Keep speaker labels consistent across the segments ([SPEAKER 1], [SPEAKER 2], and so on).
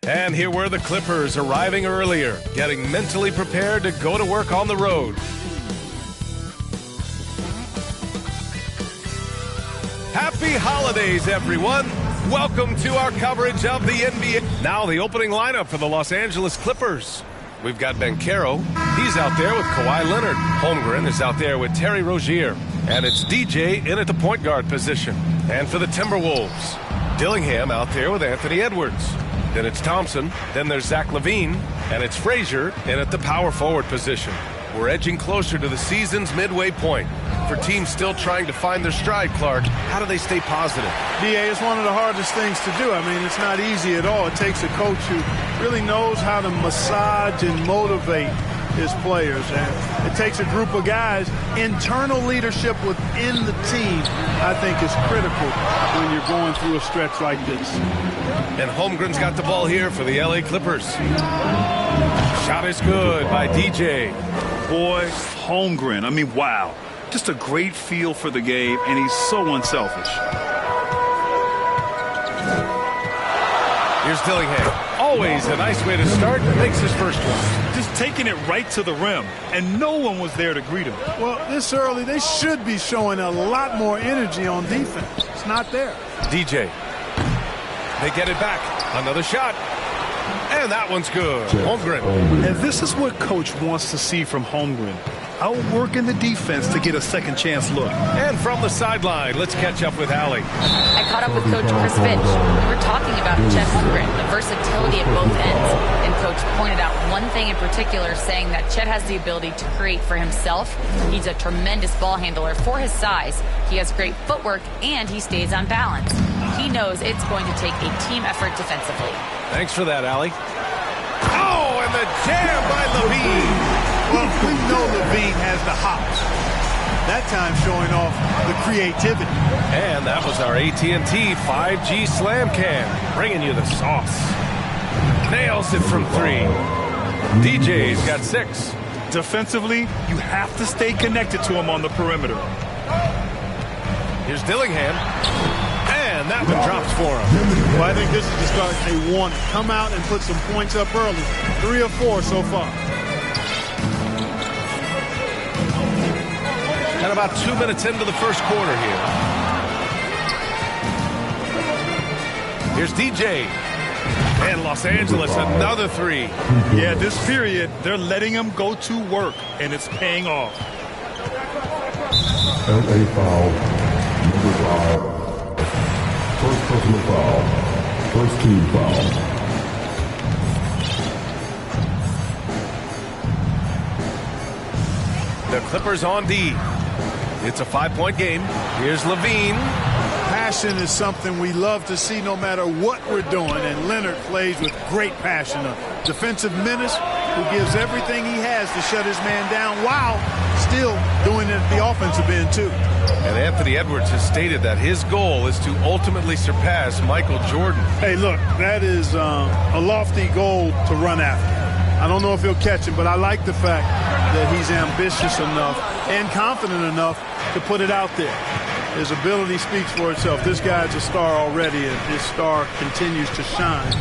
[SPEAKER 1] And here were the Clippers arriving earlier, getting mentally prepared to go to work on the road. Happy holidays, everyone. Welcome to our coverage of the NBA. Now the opening lineup for the Los Angeles Clippers. We've got Banchero. He's out there with Kawhi Leonard. Holmgren is out there with Terry Rozier. And it's DJ in at the point guard position. And for the Timberwolves, Dillingham out there with Anthony Edwards. Then it's Thompson. Then there's Zach LaVine. And it's Frazier in at the power forward position. We're edging closer to the season's midway point. For teams still trying to find their stride, Clark, how do they stay positive?
[SPEAKER 2] DA, it's one of the hardest things to do. I mean, it's not easy at all. It takes a coach who really knows how to massage and motivate his players. And it takes a group of guys. Internal leadership within the team, I think, is critical when you're going through a stretch like this.
[SPEAKER 1] And Holmgren's got the ball here for the LA Clippers. Shot is good by DJ.
[SPEAKER 3] Boy, Holmgren, I mean, wow. Just a great feel for the game, and he's so unselfish.
[SPEAKER 1] Here's Dillingham. Always a nice way to start. Makes his first one.
[SPEAKER 3] Just taking it right to the rim, and no one was there to greet him.
[SPEAKER 2] Well, this early, they should be showing a lot more energy on defense. It's not there.
[SPEAKER 1] DJ. They get it back. Another shot. And that one's good. Holmgren.
[SPEAKER 3] And this is what Coach wants to see from Holmgren. Outworking the defense to get a second chance look.
[SPEAKER 1] And from the sideline, let's catch up with Allie.
[SPEAKER 4] I caught up with Coach Chris Finch. We were talking about Chet Holmgren, the versatility at both ends. And Coach pointed out one thing in particular, saying that Chet has the ability to create for himself. He's a tremendous ball handler for his size. He has great footwork, and he stays on balance. He knows it's going to take a team effort defensively.
[SPEAKER 1] Thanks for that, Allie. Oh, and the jam by LaVine.
[SPEAKER 2] Well, we know LaVine has the hops. That time showing off the creativity.
[SPEAKER 1] And that was our AT&T 5G Slam Cam, bringing you the sauce. Nails it from three. DJ's got 6.
[SPEAKER 3] Defensively, you have to stay connected to him on the perimeter.
[SPEAKER 1] Here's Dillingham. And that one drops for him.
[SPEAKER 2] Well, I think this is the start they want. Come out and put some points up early. 3 or 4 so far.
[SPEAKER 1] And about 2 minutes into the first quarter here. Here's DJ. And Los Angeles, another 3.
[SPEAKER 3] Yeah, this period, they're letting him go to work, and it's paying off.
[SPEAKER 5] LA foul. Number 5. First personal foul. First team foul.
[SPEAKER 1] The Clippers on D. It's a 5-point game. Here's LaVine.
[SPEAKER 2] Passion is something we love to see no matter what we're doing, and Leonard plays with great passion. A defensive menace who gives everything he has to shut his man down while still doing it at the offensive end, too.
[SPEAKER 1] And Anthony Edwards has stated that his goal is to ultimately surpass Michael Jordan.
[SPEAKER 2] Hey, look, that is a lofty goal to run after. I don't know if he'll catch him, but I like the fact that he's ambitious enough and confident enough to put it out there. His ability speaks for itself. This guy's a star already, and his star continues to shine.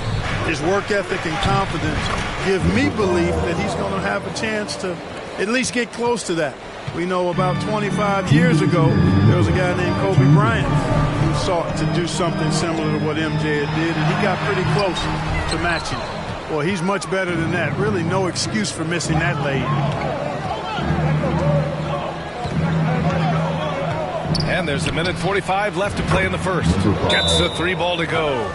[SPEAKER 2] His work ethic and confidence give me belief that he's going to have a chance to at least get close to that. We know about 25 years ago, there was a guy named Kobe Bryant who sought to do something similar to what MJ had did, and he got pretty close to matching it. Well, he's much better than that. Really no excuse for missing that lead.
[SPEAKER 1] And there's 1:45 left to play in the first. Gets the 3 ball to go.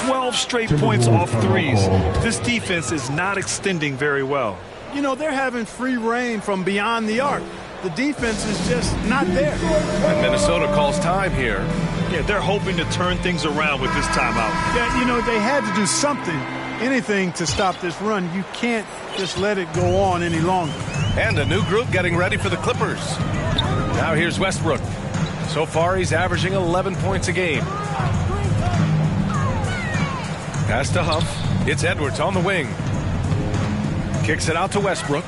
[SPEAKER 3] 12 straight points off threes. This defense is not extending very well.
[SPEAKER 2] You know, they're having free reign from beyond the arc. The defense is just not there.
[SPEAKER 1] And Minnesota calls time here.
[SPEAKER 3] Yeah, they're hoping to turn things around with this timeout.
[SPEAKER 2] Yeah, you know, they had to do something, anything to stop this run. You can't just let it go on any longer.
[SPEAKER 1] And a new group getting ready for the Clippers. Now here's Westbrook. So far, he's averaging 11 points a game. Pass to Huff. It's Edwards on the wing. Kicks it out to Westbrook.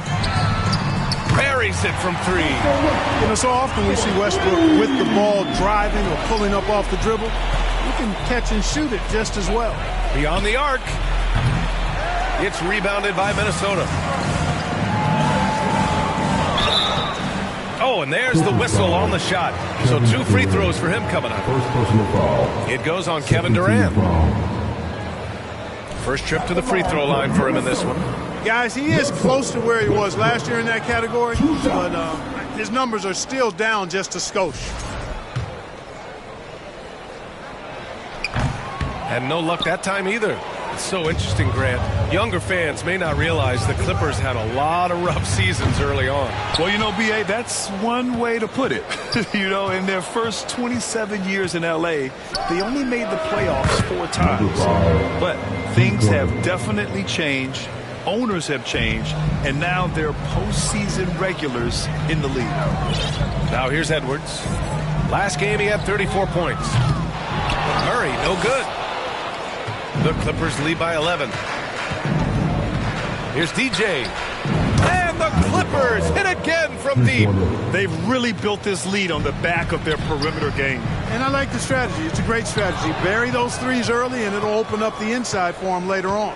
[SPEAKER 1] Buries it from 3.
[SPEAKER 2] You know, so often we see Westbrook with the ball driving or pulling up off the dribble. He can catch and shoot it just as well.
[SPEAKER 1] Beyond the arc. It's rebounded by Minnesota. Oh, and there's the whistle on the shot. So 2 free throws for him coming up.
[SPEAKER 5] First personal foul.
[SPEAKER 1] It goes on Kevin Durant. First trip to the free throw line for him in this one.
[SPEAKER 2] Guys, he is close to where he was last year in that category, but his numbers are still down just a skosh.
[SPEAKER 1] And no luck that time either. It's so interesting, Grant. Younger fans may not realize the Clippers had a lot of rough seasons early on.
[SPEAKER 3] Well, you know, B.A., that's one way to put it. You know, in their first 27 years in L.A., they only made the playoffs 4 times. But things have definitely changed. Owners have changed. And now they're postseason regulars in the league.
[SPEAKER 1] Now here's Edwards. Last game he had 34 points. Murray, no good. The Clippers lead by 11. Here's DJ. And the Clippers hit again from deep.
[SPEAKER 3] They've really built this lead on the back of their perimeter game.
[SPEAKER 2] And I like the strategy. It's a great strategy. Bury those threes early, and it'll open up the inside for them later on.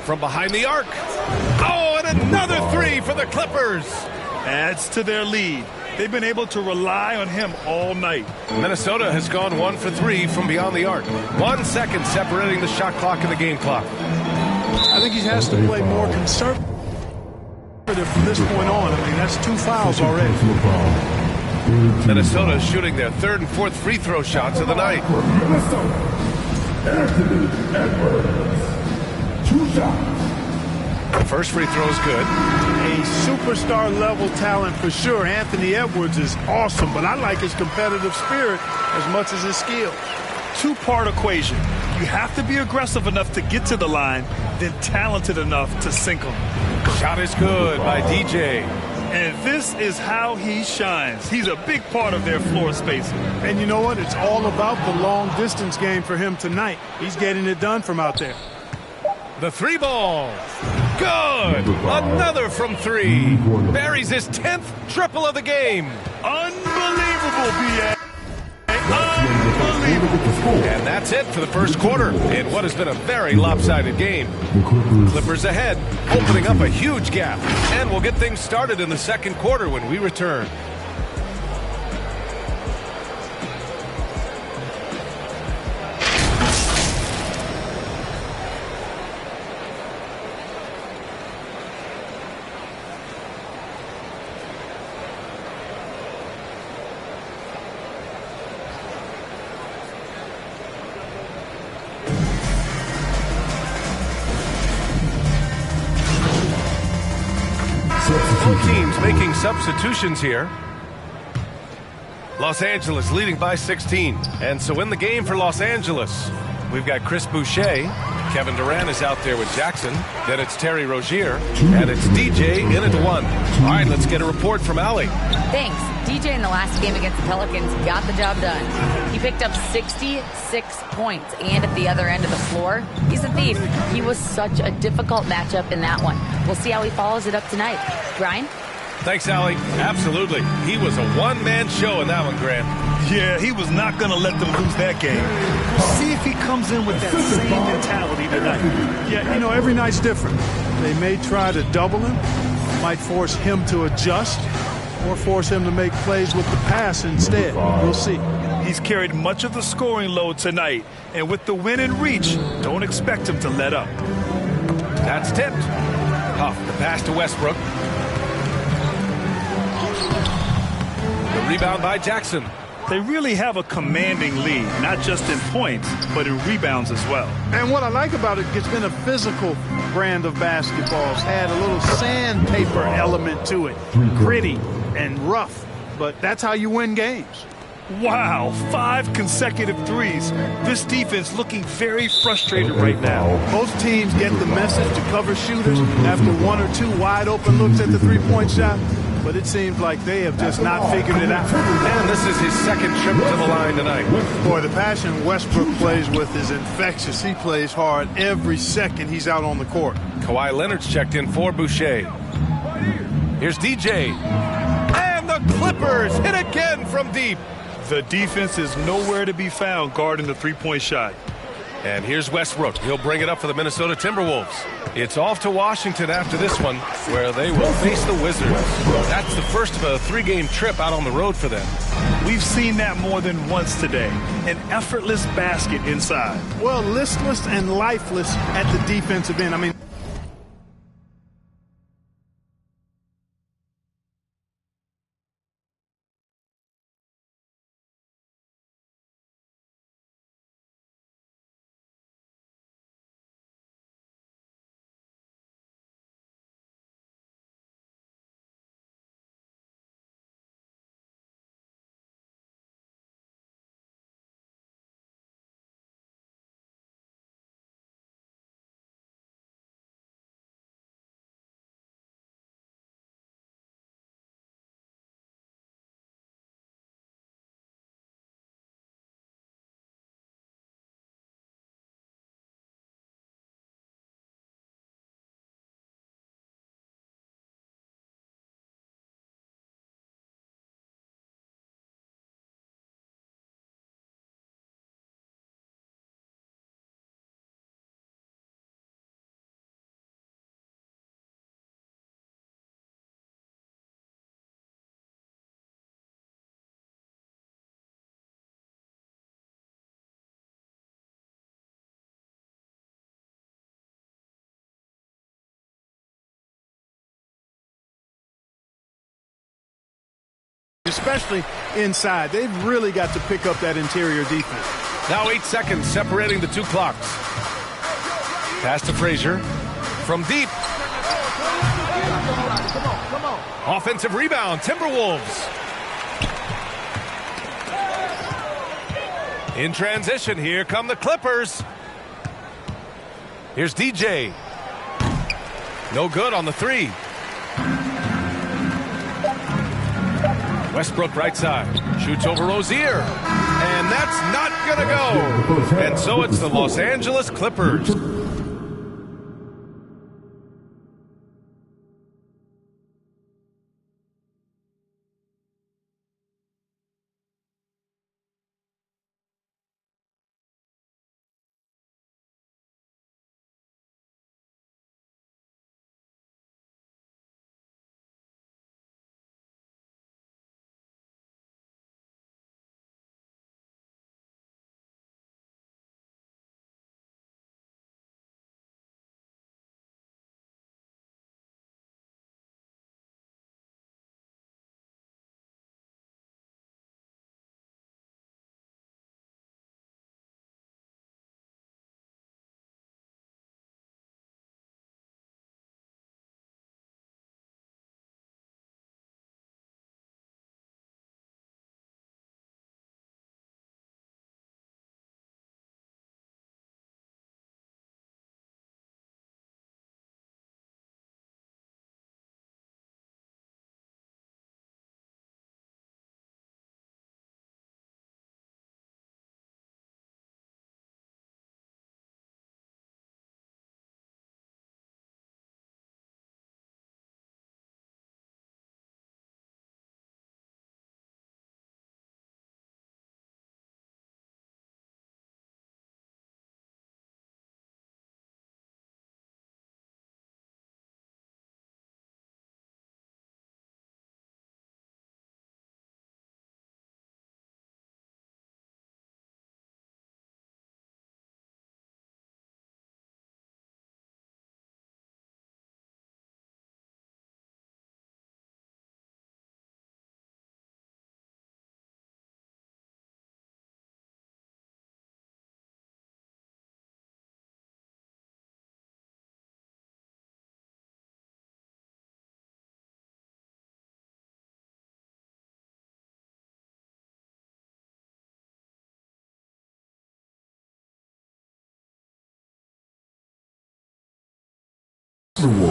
[SPEAKER 1] From behind the arc. Oh, and another 3 for the Clippers.
[SPEAKER 3] Adds to their lead. They've been able to rely on him all night.
[SPEAKER 1] Minnesota has gone 1 for 3 from beyond the arc. 1 second separating the shot clock and the game clock.
[SPEAKER 2] I think he has to play more conservative from this point on. I mean, that's 2 fouls already.
[SPEAKER 1] Minnesota is shooting their 3rd and 4th free throw shots of the night.
[SPEAKER 5] Anthony Edwards. 2 shots.
[SPEAKER 1] The first free throw is good.
[SPEAKER 2] A superstar level talent for sure. Anthony Edwards is awesome, but I like his competitive spirit as much as his skill.
[SPEAKER 3] 2-part equation. You have to be aggressive enough to get to the line, then talented enough to sink them.
[SPEAKER 1] Shot is good by DJ.
[SPEAKER 3] And this is how he shines. He's a big part of their floor spacing.
[SPEAKER 2] And you know what? It's all about the long distance game for him tonight. He's getting it done from out there.
[SPEAKER 1] The 3 ball. Good. Another from 3. Buries his 10th triple of the game.
[SPEAKER 3] Unbelievable, B.A. Unbelievable.
[SPEAKER 1] And that's it for the first quarter in what has been a very lopsided game. Clippers ahead, opening up a huge gap. And we'll get things started in the second quarter when we return. Both teams making substitutions here. Los Angeles leading by 16. And so in the game for Los Angeles, we've got Chris Boucher. Kevin Durant is out there with Jackson. Then it's Terry Rozier. And it's DJ in at 1. All right, let's get a report from Allie.
[SPEAKER 4] Thanks. DJ in the last game against the Pelicans got the job done. He picked up 66 points, and at the other end of the floor, he's a thief. He was such a difficult matchup in that one. We'll see how he follows it up tonight. Brian?
[SPEAKER 1] Thanks, Allie. Absolutely. He was a one-man show in that one, Grant.
[SPEAKER 3] Yeah, he was not going to let them lose that game. We'll see if he comes in with that same mentality tonight.
[SPEAKER 2] Yeah, you know, every night's different. They may try to double him, might force him to adjust, or force him to make plays with the pass instead. We'll see.
[SPEAKER 3] He's carried much of the scoring load tonight, and with the win in reach, don't expect him to let up.
[SPEAKER 1] That's tipped. Huff, the pass to Westbrook. The rebound by Jackson.
[SPEAKER 3] They really have a commanding lead, not just in points, but in rebounds as well.
[SPEAKER 2] And what I like about it, it's been a physical brand of basketball. It's had a little sandpaper element to it. Gritty and rough, but that's how you win games.
[SPEAKER 3] Wow, 5 consecutive threes. This defense looking very frustrated right now.
[SPEAKER 2] Most teams get the message to cover shooters after 1 or 2 wide open looks at the three-point shot, but it seems like they have just not figured it out.
[SPEAKER 1] And this is his second trip to the line tonight.
[SPEAKER 2] Boy, the passion Westbrook plays with is infectious. He plays hard every second he's out on the court.
[SPEAKER 1] Kawhi Leonard's checked in for Boucher. Here's DJ. And the Clippers hit again from deep.
[SPEAKER 3] The defense is nowhere to be found guarding the three-point shot.
[SPEAKER 1] And here's Westbrook. He'll bring it up for the Minnesota Timberwolves. It's off to Washington after this one, where they will face the Wizards. That's the first of a 3-game trip out on the road for them.
[SPEAKER 3] We've seen that more than once today. An effortless basket inside.
[SPEAKER 2] Well, listless and lifeless at the defensive end. I mean, especially inside, they've really got to pick up that interior defense.
[SPEAKER 1] Now 8 seconds separating the two clocks. Pass to Frazier from deep. Offensive rebound, Timberwolves. In transition, here come the Clippers. Here's DJ. No good on the 3. Westbrook right side. Shoots over Rozier. And that's not going to go. And so it's the Los Angeles Clippers.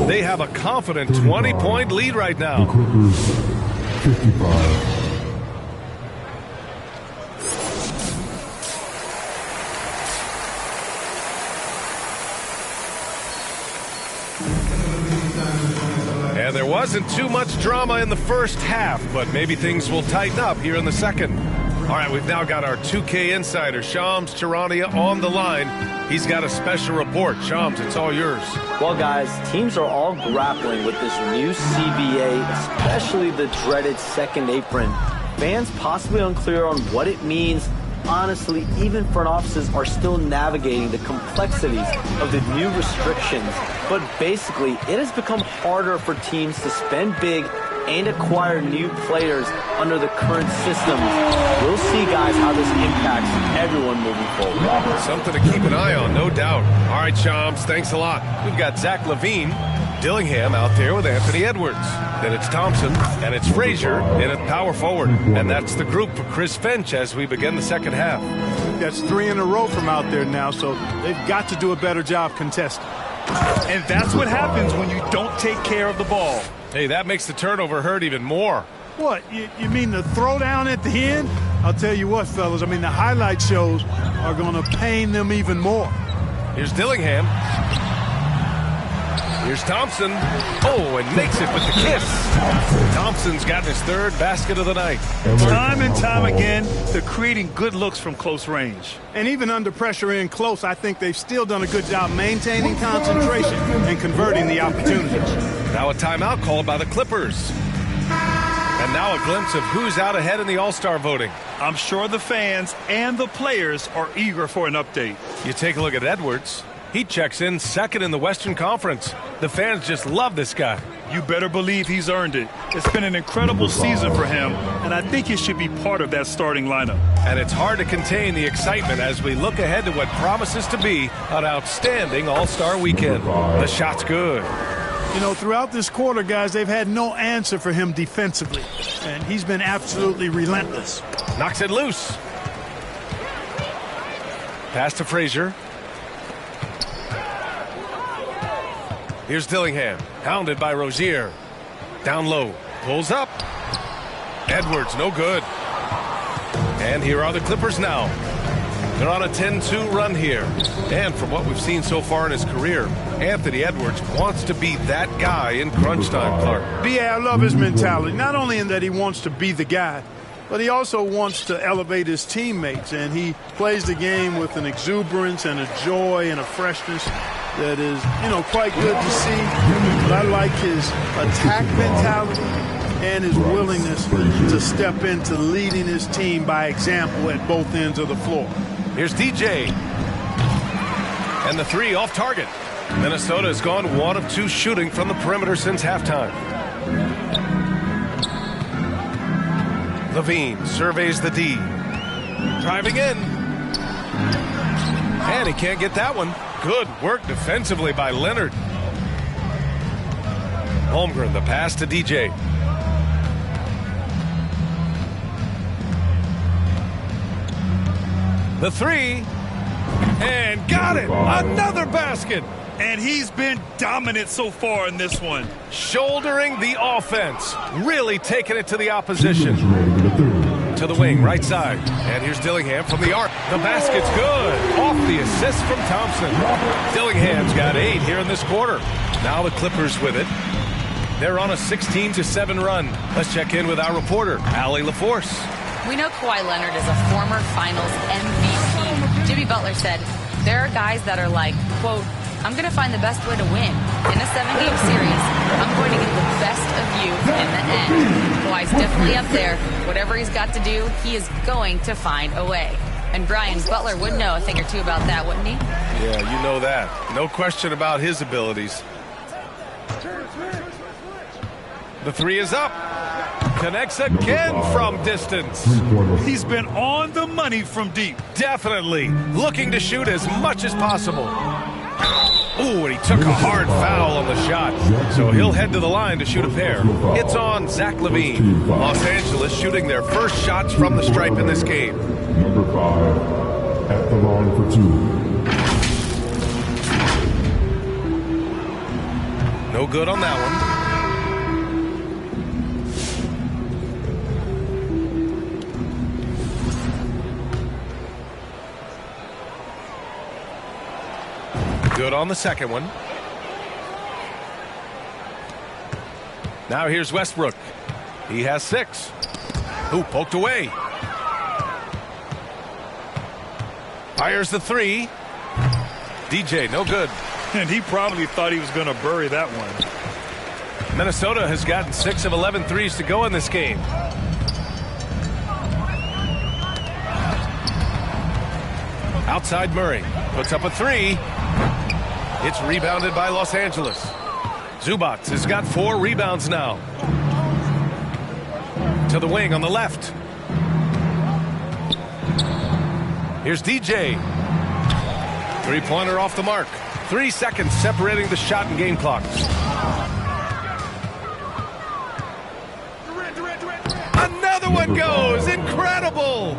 [SPEAKER 1] They have a confident 20-point lead right now.
[SPEAKER 5] The Clippers 55.
[SPEAKER 1] And there wasn't too much drama in the first half, but maybe things will tighten up here in the second. All right, we've now got our 2K insider, Shams Charania, on the line. He's got a special report. Shams, it's all yours.
[SPEAKER 6] Well, guys, teams are all grappling with this new CBA, especially the dreaded second apron. Fans possibly unclear on what it means. Honestly, even front offices are still navigating the complexities of the new restrictions. But basically, it has become harder for teams to spend big and acquire new players under the current systems. We'll see, guys, how this impacts everyone moving forward.
[SPEAKER 1] Something to keep an eye on, no doubt. All right, Shams, thanks a lot. We've got Zach LaVine, Dillingham out there with Anthony Edwards. Then it's Thompson, and it's Frazier in at power forward. And that's the group for Chris Finch as we begin the second half.
[SPEAKER 2] That's 3 in a row from out there now, so they've got to do a better job contesting.
[SPEAKER 3] And that's what happens when you don't take care of the ball.
[SPEAKER 1] Hey, that makes the turnover hurt even more.
[SPEAKER 2] What, you mean the throwdown at the end? I'll tell you what, fellas, I mean, the highlight shows are going to pain them even more.
[SPEAKER 1] Here's Dillingham. Here's Thompson. Oh, and makes it with the kiss. Thompson's got his third basket of the night.
[SPEAKER 3] Time and time again, they're creating good looks from close range.
[SPEAKER 2] And even under pressure in close, I think they've still done a good job maintaining concentration and converting the opportunities.
[SPEAKER 1] Now a timeout called by the Clippers. And now a glimpse of who's out ahead in the All-Star voting.
[SPEAKER 3] I'm sure the fans and the players are eager for an update.
[SPEAKER 1] You take a look at Edwards. He checks in second in the Western Conference. The fans just love this guy.
[SPEAKER 3] You better believe he's earned it. It's been an incredible season for him, and I think he should be part of that starting lineup.
[SPEAKER 1] And it's hard to contain the excitement as we look ahead to what promises to be an outstanding All-Star weekend. The shot's good.
[SPEAKER 2] You know, throughout this quarter, guys, they've had no answer for him defensively, and he's been absolutely relentless.
[SPEAKER 1] Knocks it loose. Pass to Frazier. Here's Dillingham, hounded by Rozier. Down low, pulls up. Edwards, no good. And here are the Clippers now. They're on a 10-2 run here. And from what we've seen so far in his career, Anthony Edwards wants to be that guy in crunch time, Clark.
[SPEAKER 2] I love his mentality. Not only in that he wants to be the guy, but he also wants to elevate his teammates. And he plays the game with an exuberance and a joy and a freshness that is, quite good to see. But I like his attack mentality and his willingness to step into leading his team by example at both ends of the floor.
[SPEAKER 1] Here's DJ. And the three off target. Minnesota has gone 1 of 2 shooting from the perimeter since halftime. LaVine surveys the D. Driving in. And he can't get that one. Good work defensively by Leonard. Holmgren, the pass to DJ. The three. And got it. Another basket.
[SPEAKER 3] And he's been dominant so far in this one.
[SPEAKER 1] Shouldering the offense. Really taking it to the opposition. To the wing, right side. And here's Dillingham from the arc. The basket's good. Off the assist from Thompson. Dillingham's got 8 here in this quarter. Now the Clippers with it. They're on a 16-7 run. Let's check in with our reporter, Allie LaForce.
[SPEAKER 4] We know Kawhi Leonard is a former Finals MVP. Jimmy Butler said, there are guys that are like, quote, I'm going to find the best way to win. In a 7-game series, I'm going to get the best of you in the end. Kawhi's definitely up there. Whatever he's got to do, he is going to find a way. And Brian, Butler would know a thing or two about that, wouldn't he?
[SPEAKER 1] Yeah, you know that. No question about his abilities. The three is up. Connects again from distance.
[SPEAKER 3] He's been on the money from deep.
[SPEAKER 1] Definitely. Looking to shoot as much as possible. Ooh, and he took a hard foul on the shot. So he'll head to the line to shoot a pair. It's on Zach LaVine. Los Angeles shooting their first shots from the stripe in this game.
[SPEAKER 5] Number 5 at the line for 2.
[SPEAKER 1] No good on that one. Good on the second one. Now here's Westbrook. He has 6. Ooh, poked away. Fires the 3. DJ, no good.
[SPEAKER 3] And he probably thought he was going to bury that one.
[SPEAKER 1] Minnesota has gotten 6 of 11 threes to go in this game. Outside Murray. Puts up a 3. It's rebounded by Los Angeles. Zubac has got 4 rebounds now. To the wing on the left. Here's DJ. Three-pointer off the mark. 3 seconds separating the shot and game clocks. Another one goes. Incredible.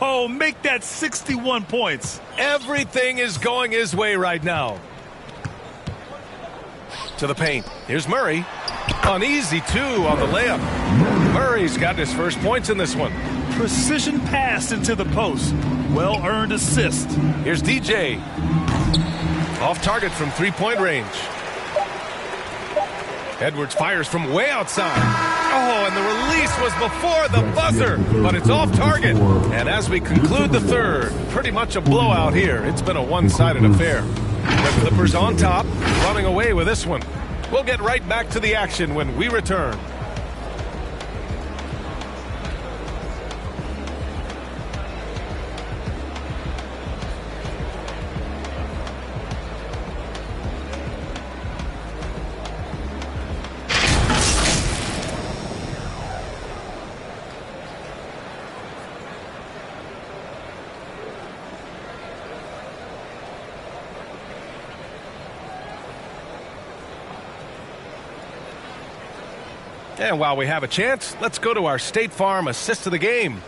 [SPEAKER 3] Oh, make that 61 points.
[SPEAKER 1] Everything is going his way right now. To the paint. Here's Murray. An easy 2 on the layup. Murray's got his first points in this one.
[SPEAKER 3] Precision pass into the post. Well-earned assist.
[SPEAKER 1] Here's DJ. Off target from 3-point range. Edwards fires from way outside. Oh, and the release was before the buzzer, but it's off target. And as we conclude the third, pretty much a blowout here. It's been a one-sided affair. The Clippers on top, running away with this one. We'll get right back to the action when we return. And while we have a chance, let's go to our State Farm assist of the game.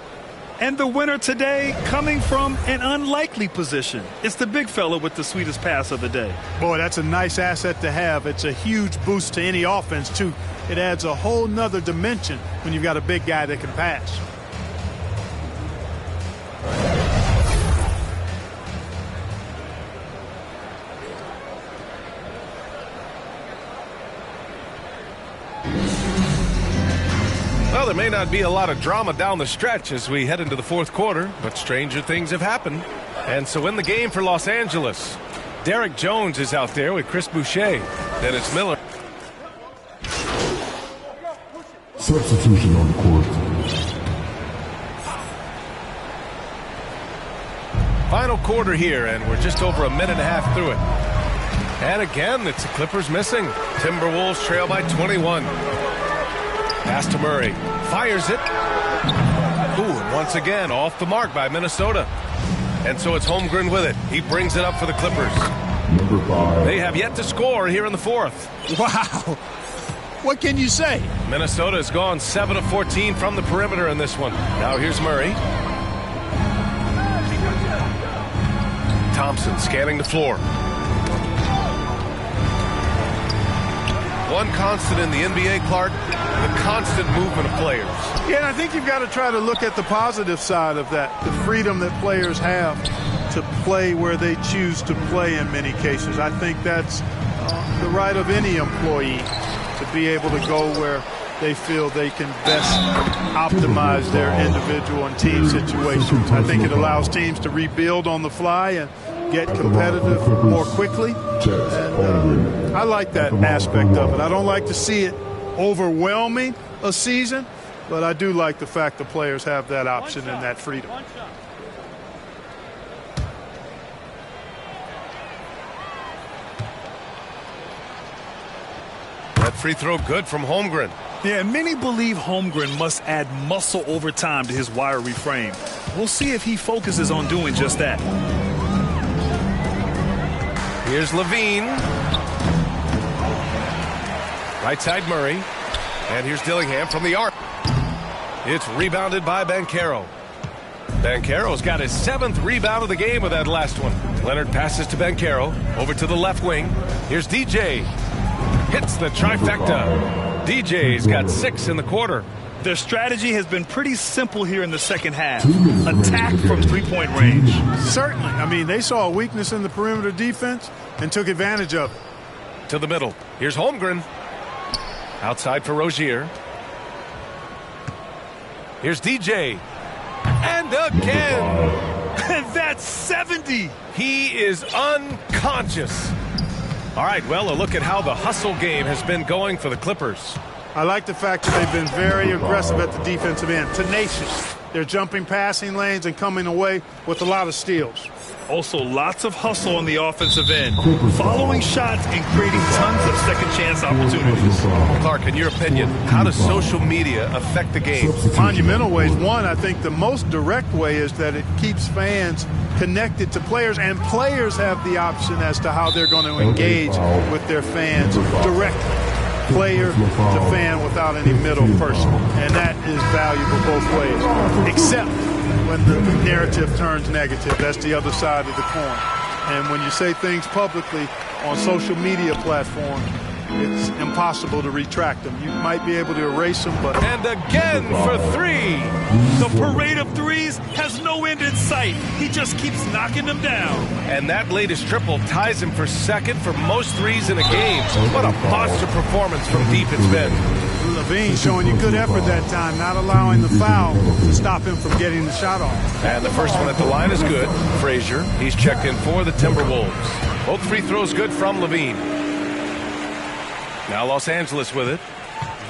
[SPEAKER 3] And the winner today coming from an unlikely position. It's the big fella with the sweetest pass of the day.
[SPEAKER 2] Boy, that's a nice asset to have. It's a huge boost to any offense, too. It adds a whole nother dimension when you've got a big guy that can pass.
[SPEAKER 1] Well, there may not be a lot of drama down the stretch as we head into the fourth quarter, but stranger things have happened. And so in the game for Los Angeles, Derek Jones is out there with Chris Boucher. Dennis Miller.
[SPEAKER 5] Substitution on the court.
[SPEAKER 1] Final quarter here, and we're just over a minute and a half through it. And again, it's the Clippers missing. Timberwolves trail by 21. Pass to Murray. Fires it. Ooh, and once again, off the mark by Minnesota. And so it's Holmgren with it. He brings it up for the Clippers.
[SPEAKER 5] Number 5.
[SPEAKER 1] They have yet to score here in the fourth.
[SPEAKER 2] Wow. What can you say?
[SPEAKER 1] Minnesota has gone 7 of 14 from the perimeter in this one. Now here's Murray. Thompson scanning the floor. One constant in the NBA, Clark, the constant movement of players.
[SPEAKER 2] Yeah, and I think you've got to try to look at the positive side of that, the freedom that players have to play where they choose to play in many cases. I think that's the right of any employee to be able to go where they feel they can best optimize their individual and team situations. I think it allows teams to rebuild on the fly and get competitive more quickly. And I like that aspect of it. I don't like to see it overwhelming a season, but I do like the fact the players have that option and that freedom.
[SPEAKER 1] That free throw good from Holmgren.
[SPEAKER 3] Yeah, many believe Holmgren must add muscle over time to his wiry frame. We'll see if he focuses on doing just that.
[SPEAKER 1] Here's Levine. Right side Murray. And here's Dillingham from the arc. It's rebounded by Banchero. Banchero's got his 7th rebound of the game with that last one. Leonard passes to Banchero. Over to the left wing. Here's DJ. Hits the trifecta. DJ's got 6 in the quarter.
[SPEAKER 3] Their strategy has been pretty simple here in the second half. Attack from three-point range.
[SPEAKER 2] Certainly. I mean, they saw a weakness in the perimeter defense and took advantage of it.
[SPEAKER 1] To the middle. Here's Holmgren. Outside for Rozier. Here's DJ. And again.
[SPEAKER 3] And that's 70.
[SPEAKER 1] He is unconscious. conscious. All right, well, a look at how the hustle game has been going for the Clippers.
[SPEAKER 2] I like the fact that they've been very aggressive at the defensive end, tenacious. They're jumping passing lanes and coming away with a lot of steals.
[SPEAKER 3] Also, lots of hustle on the offensive end, following shots and creating tons of second chance opportunities.
[SPEAKER 1] Clark, in your opinion, how does social media affect the game?
[SPEAKER 2] Monumental ways. One, I think the most direct way is that it keeps fans connected to players, and players have the option as to how they're going to engage with their fans directly. Player to fan without any middle person, and that is valuable both ways, except when the narrative turns negative. That's the other side of the coin. And when you say things publicly on social media platforms, it's impossible to retract them. You might be able to erase them, but...
[SPEAKER 1] And again for three.
[SPEAKER 3] The parade of threes has no end in sight. He just keeps knocking them down.
[SPEAKER 1] And that latest triple ties him for second for most threes in a game. What a monster performance from deep it's been.
[SPEAKER 2] LaVine showing you good effort that time, not allowing the foul to stop him from getting the shot off.
[SPEAKER 1] And the first one at the line is good. Frazier, he's checked in for the Timberwolves. Both free throws good from LaVine. Now Los Angeles with it.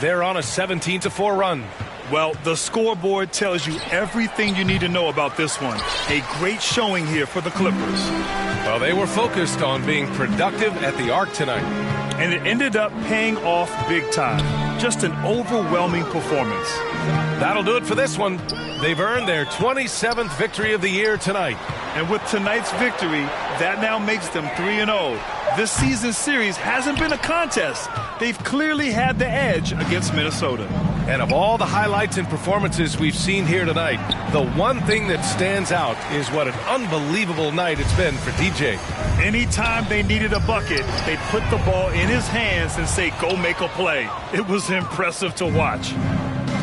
[SPEAKER 1] They're on a 17-4 run.
[SPEAKER 3] Well, the scoreboard tells you everything you need to know about this one. A great showing here for the Clippers.
[SPEAKER 1] Well, they were focused on being productive at the arc tonight.
[SPEAKER 3] And it ended up paying off big time. Just an overwhelming performance.
[SPEAKER 1] That'll do it for this one. They've earned their 27th victory of the year tonight.
[SPEAKER 3] And with tonight's victory, that now makes them 3-0. This season series hasn't been a contest. They've clearly had the edge against Minnesota.
[SPEAKER 1] And of all the highlights and performances we've seen here tonight, the one thing that stands out is what an unbelievable night it's been for DJ.
[SPEAKER 3] Anytime they needed a bucket, they'd put the ball in his hands and say, go make a play. It was impressive to watch.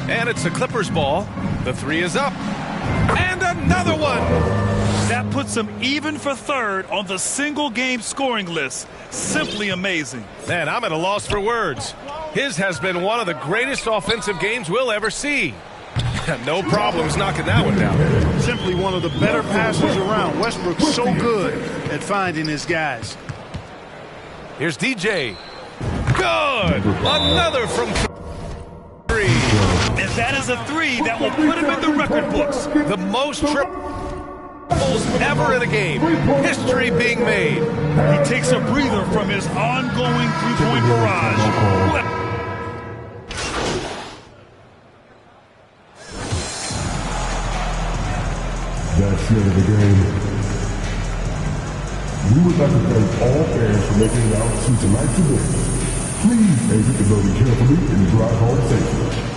[SPEAKER 1] And it's the Clippers ball. The three is up. And another one.
[SPEAKER 3] That puts him even for third on the single-game scoring list. Simply amazing.
[SPEAKER 1] Man, I'm at a loss for words. His has been one of the greatest offensive games we'll ever see. No problems knocking that one down.
[SPEAKER 2] Simply one of the better passers around. Westbrook's so good at finding his guys.
[SPEAKER 1] Here's DJ. Good. Another from three.
[SPEAKER 3] And that is a three that will put him in the record books.
[SPEAKER 1] The most triples ever in a game. History being made.
[SPEAKER 3] He takes a breather from his ongoing three-point barrage.
[SPEAKER 5] That's the end of the game. We would like to thank all fans for making it out to tonight's event. Please exit the building carefully and drive home safely.